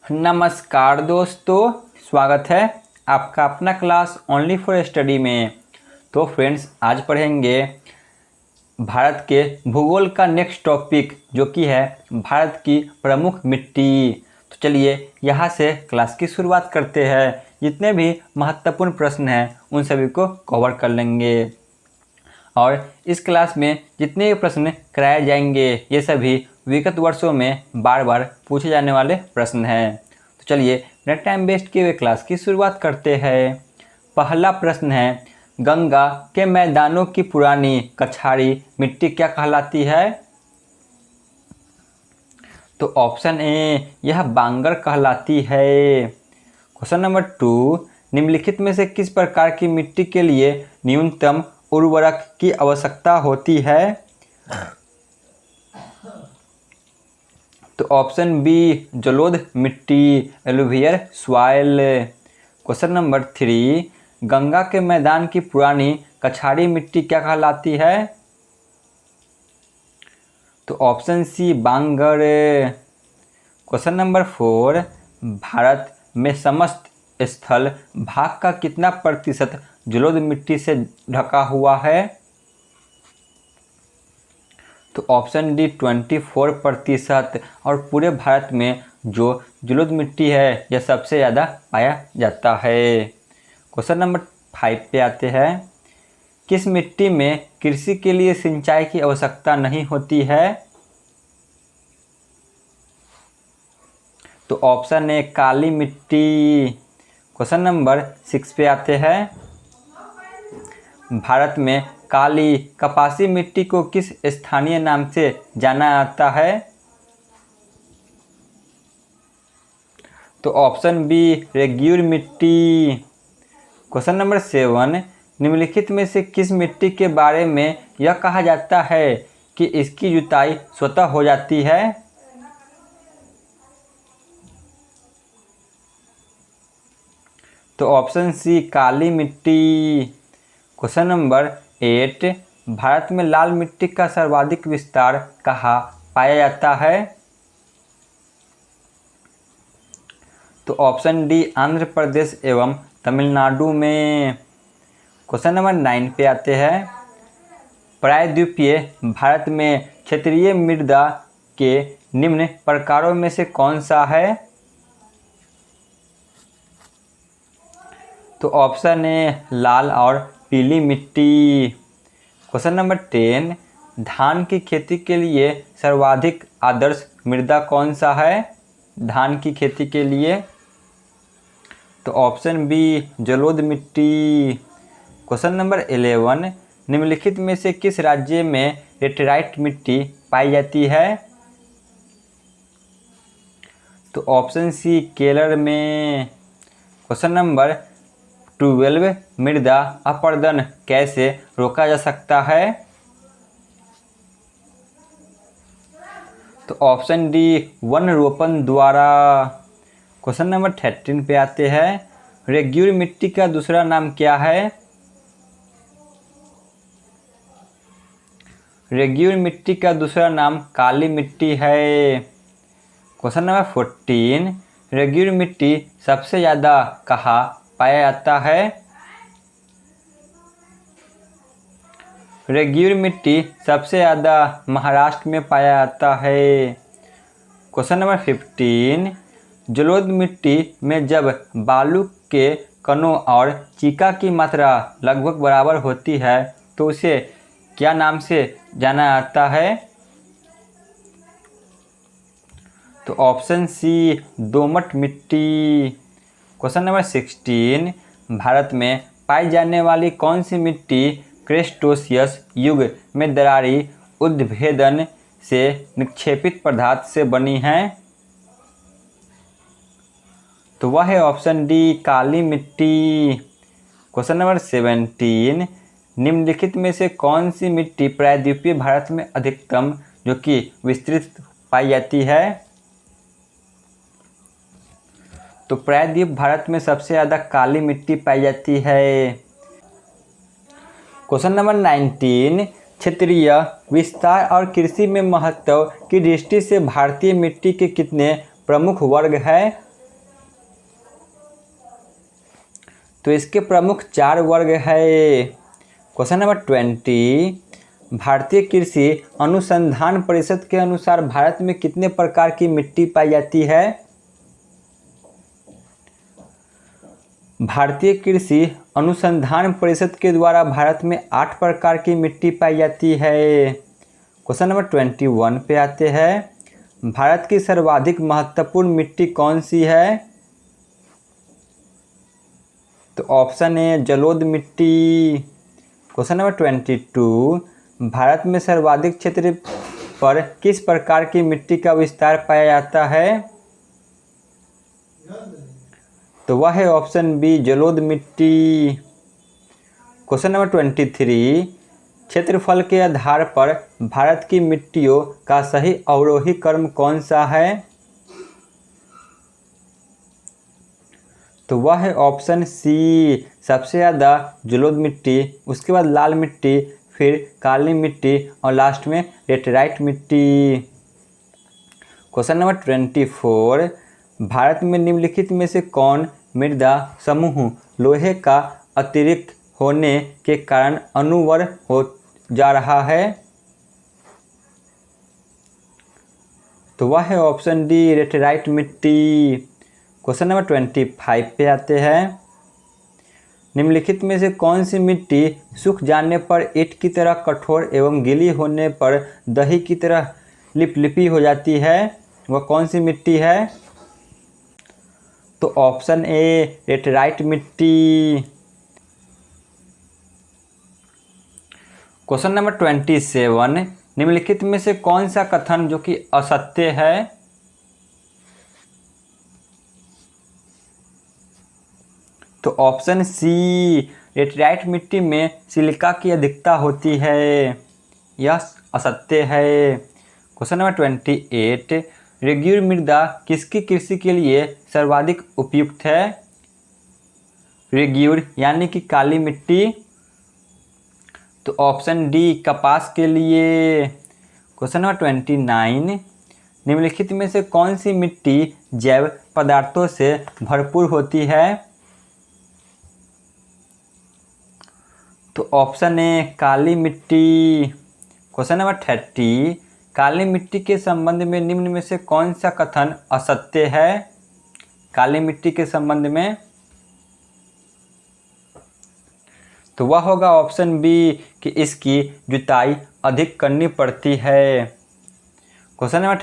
नमस्कार दोस्तों, स्वागत है आपका अपना क्लास ओनली फॉर स्टडी में। तो फ्रेंड्स, आज पढ़ेंगे भारत के भूगोल का नेक्स्ट टॉपिक जो कि है भारत की प्रमुख मिट्टी। तो चलिए यहाँ से क्लास की शुरुआत करते हैं। जितने भी महत्वपूर्ण प्रश्न हैं उन सभी को कवर कर लेंगे और इस क्लास में जितने भी प्रश्न कराए जाएंगे ये सभी विगत वर्षों में बार बार पूछे जाने वाले प्रश्न हैं। तो चलिए बिना टाइम वेस्ट किए हुए क्लास की शुरुआत करते हैं। पहला प्रश्न है, गंगा के मैदानों की पुरानी कछाड़ी मिट्टी क्या कहलाती है? तो ऑप्शन ए, यह बांगर कहलाती है। क्वेश्चन नंबर 2, निम्नलिखित में से किस प्रकार की मिट्टी के लिए न्यूनतम उर्वरक की आवश्यकता होती है? तो ऑप्शन बी, जलोढ़ मिट्टी, alluvial soil. Question number 3, Ganga के मैदान की पुरानी कछाड़ी मिट्टी क्या कहलाती है? तो ऑप्शन सी, बांगर। क्वेश्चन नंबर 4, भारत में समस्त स्थल भाग का कितना प्रतिशत जलोढ़ मिट्टी से ढका हुआ है? तो ऑप्शन डी, 24%। और पूरे भारत में जो जलोढ़ मिट्टी है यह सबसे ज़्यादा पाया जाता है। क्वेश्चन नंबर 5 पे आते हैं। किस मिट्टी में कृषि के लिए सिंचाई की आवश्यकता नहीं होती है? तो ऑप्शन ए, काली मिट्टी। क्वेश्चन नंबर 6 पे आते हैं। भारत में काली कपासी मिट्टी को किस स्थानीय नाम से जाना जाता है? तो ऑप्शन बी, रेग्यूर मिट्टी। क्वेश्चन नंबर 7, निम्नलिखित में से किस मिट्टी के बारे में यह कहा जाता है कि इसकी जुताई स्वतः हो जाती है? तो ऑप्शन सी, काली मिट्टी। क्वेश्चन नंबर 8, भारत में लाल मिट्टी का सर्वाधिक विस्तार कहाँ पाया जाता है? तो ऑप्शन डी, आंध्र प्रदेश एवं तमिलनाडु में। क्वेश्चन नंबर 9 पे आते हैं। प्रायद्वीपीय भारत में क्षेत्रीय मृदा के निम्न प्रकारों में से कौन सा है? तो ऑप्शन ए, लाल और पीली मिट्टी। क्वेश्चन नंबर 10, धान की खेती के लिए सर्वाधिक आदर्श मृदा कौन सा है? धान की खेती के लिए। तो ऑप्शन बी, जलोढ़ मिट्टी। क्वेश्चन नंबर 11, निम्नलिखित में से किस राज्य में लेटेराइट मिट्टी पाई जाती है? तो ऑप्शन सी, केरल में। क्वेश्चन नंबर 12, मृदा अपरदन कैसे रोका जा सकता है? तो ऑप्शन डी, वन रोपण द्वारा। क्वेश्चन नंबर 13 पे आते हैं। रेग्यूर मिट्टी का दूसरा नाम क्या है? रेग्यूर मिट्टी का दूसरा नाम काली मिट्टी है। क्वेश्चन नंबर 14, रेग्यूर मिट्टी सबसे ज़्यादा कहाँ पाया जाता है? रेग्यूर मिट्टी सबसे ज़्यादा महाराष्ट्र में पाया जाता है। क्वेश्चन नंबर 15, जलोढ़ मिट्टी में जब बालू के कणों और चीका की मात्रा लगभग बराबर होती है तो उसे क्या नाम से जाना जाता है? तो ऑप्शन सी, दोमट मिट्टी। क्वेश्चन नंबर 16, भारत में पाई जाने वाली कौन सी मिट्टी क्रेस्टोसियस युग में दरारी उद्भेदन से निक्षेपित पदार्थ से बनी है? तो वह है ऑप्शन डी, काली मिट्टी। क्वेश्चन नंबर 17, निम्नलिखित में से कौन सी मिट्टी प्रायद्वीपीय भारत में अधिकतम जो कि विस्तृत पाई जाती है? तो प्रायद्वीप भारत में सबसे ज़्यादा काली मिट्टी पाई जाती है। क्वेश्चन नंबर 19, क्षेत्रीय विस्तार और कृषि में महत्व की दृष्टि से भारतीय मिट्टी के कितने प्रमुख वर्ग हैं? तो इसके प्रमुख 4 वर्ग है। क्वेश्चन नंबर 20, भारतीय कृषि अनुसंधान परिषद के अनुसार भारत में कितने प्रकार की मिट्टी पाई जाती है? भारतीय कृषि अनुसंधान परिषद के द्वारा भारत में 8 प्रकार की मिट्टी पाई जाती है। क्वेश्चन नंबर 21 पे आते हैं। भारत की सर्वाधिक महत्वपूर्ण मिट्टी कौन सी है? तो ऑप्शन ए जलोढ़ मिट्टी। क्वेश्चन नंबर 22, भारत में सर्वाधिक क्षेत्र पर किस प्रकार की मिट्टी का विस्तार पाया जाता है? तो वह है ऑप्शन बी जलोढ़ मिट्टी। क्वेश्चन नंबर 23, क्षेत्रफल के आधार पर भारत की मिट्टियों का सही अवरोही क्रम कौन सा है? तो वह है ऑप्शन सी सबसे ज़्यादा जलोढ़ मिट्टी, उसके बाद लाल मिट्टी, फिर काली मिट्टी और लास्ट में लेटेराइट मिट्टी। क्वेश्चन नंबर 24, भारत में निम्नलिखित में से कौन मृदा समूह लोहे का अतिरिक्त होने के कारण अनुवर हो जा रहा है? तो वह है ऑप्शन डी लेटेराइट मिट्टी। क्वेश्चन नंबर 25 पे आते हैं। निम्नलिखित में से कौन सी मिट्टी सूख जाने पर ईंट की तरह कठोर एवं गीली होने पर दही की तरह लिपलिपी हो जाती है? वह कौन सी मिट्टी है? तो ऑप्शन ए लेटेराइट मिट्टी। क्वेश्चन नंबर 27, निम्नलिखित में से कौन सा कथन जो कि असत्य है? तो ऑप्शन सी लेटेराइट मिट्टी में सिलिका की अधिकता होती है, यह असत्य है। क्वेश्चन नंबर 28, रेग्यूर मृदा किसकी कृषि के लिए सर्वाधिक उपयुक्त है? रेग्यूर यानी कि काली मिट्टी। तो ऑप्शन डी कपास के लिए। क्वेश्चन नंबर 29, निम्नलिखित में से कौन सी मिट्टी जैव पदार्थों से भरपूर होती है? तो ऑप्शन ए काली मिट्टी। क्वेश्चन नंबर 30, काली मिट्टी के संबंध में निम्न में से कौन सा कथन असत्य है? काली मिट्टी के संबंध में तो वह होगा ऑप्शन बी कि इसकी जुताई अधिक करनी पड़ती है। क्वेश्चन नंबर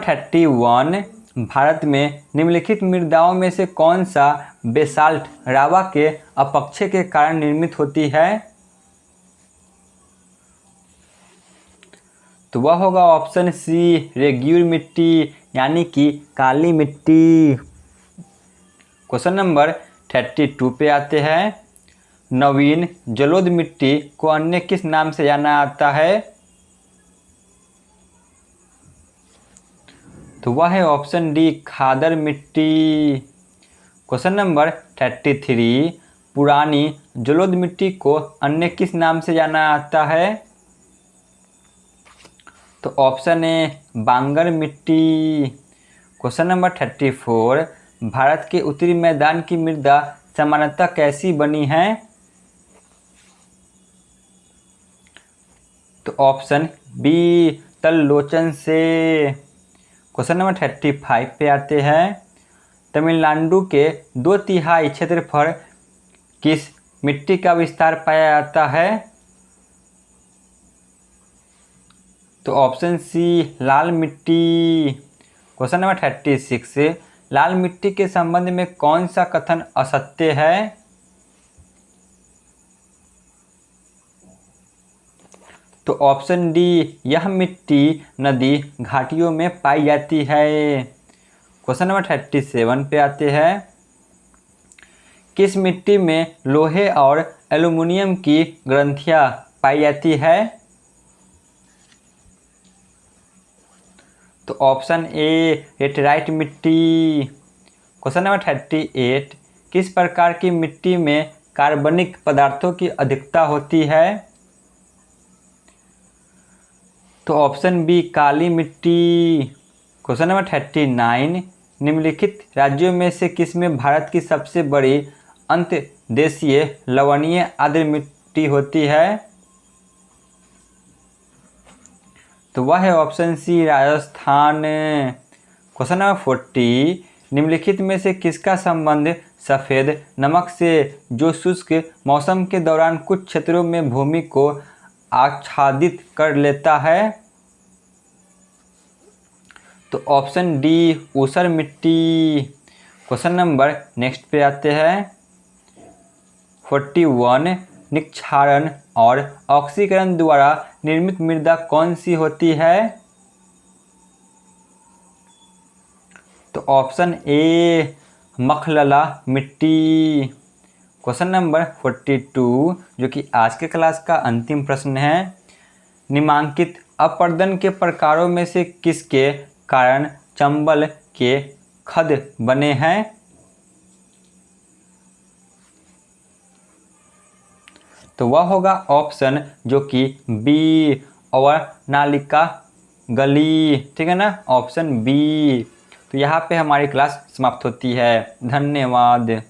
31, भारत में निम्नलिखित मृदाओं में से कौन सा बेसाल्ट रावा के अपक्षय के कारण निर्मित होती है? तो वह होगा ऑप्शन सी रेग्यूर मिट्टी यानी कि काली मिट्टी। क्वेश्चन नंबर 32 पे आते हैं। नवीन जलोढ़ मिट्टी को अन्य किस नाम से जाना जाता है? तो वह है ऑप्शन डी खादर मिट्टी। क्वेश्चन नंबर 33, पुरानी जलोढ़ मिट्टी को अन्य किस नाम से जाना जाता है? तो ऑप्शन ए बांगर मिट्टी। क्वेश्चन नंबर 34, भारत के उत्तरी मैदान की मृदा सामान्यतः कैसी बनी है? तो ऑप्शन बी तललोचन से। क्वेश्चन नंबर 35 पे आते हैं। तमिलनाडु के 2/3 क्षेत्रफल किस मिट्टी का विस्तार पाया जाता है? तो ऑप्शन सी लाल मिट्टी। क्वेश्चन नंबर 36, लाल मिट्टी के संबंध में कौन सा कथन असत्य है? तो ऑप्शन डी यह मिट्टी नदी घाटियों में पाई जाती है। क्वेश्चन नंबर 37 पे आते हैं। किस मिट्टी में लोहे और एल्युमिनियम की ग्रंथियां पाई जाती है? तो ऑप्शन ए लेटेराइट मिट्टी। क्वेश्चन नंबर 38, किस प्रकार की मिट्टी में कार्बनिक पदार्थों की अधिकता होती है? तो ऑप्शन बी काली मिट्टी। क्वेश्चन नंबर 39, निम्नलिखित राज्यों में से किसमें भारत की सबसे बड़ी अंतर्देशीय लवणीय आर्द्र मिट्टी होती है? तो वह है option C Rajasthan. Question number 40, निम्नलिखित में से किसका संबंध सफ़ेद नमक से जो शुष्क मौसम के दौरान कुछ क्षेत्रों में भूमि को आच्छादित कर लेता है? तो ऑप्शन डी ऊसर मिट्टी। क्वेश्चन नंबर नेक्स्ट पे आते हैं 41, निक्षारण और ऑक्सीकरण द्वारा निर्मित मृदा कौन सी होती है? तो ऑप्शन ए मखलला मिट्टी। क्वेश्चन नंबर 42, जो कि आज के क्लास का अंतिम प्रश्न है, निम्नांकित अपरदन के प्रकारों में से किसके कारण चंबल के खद बने हैं? तो वह होगा ऑप्शन जो कि बी और नालिका गली, ठीक है ना, ऑप्शन बी। तो यहाँ पे हमारी क्लास समाप्त होती है। धन्यवाद।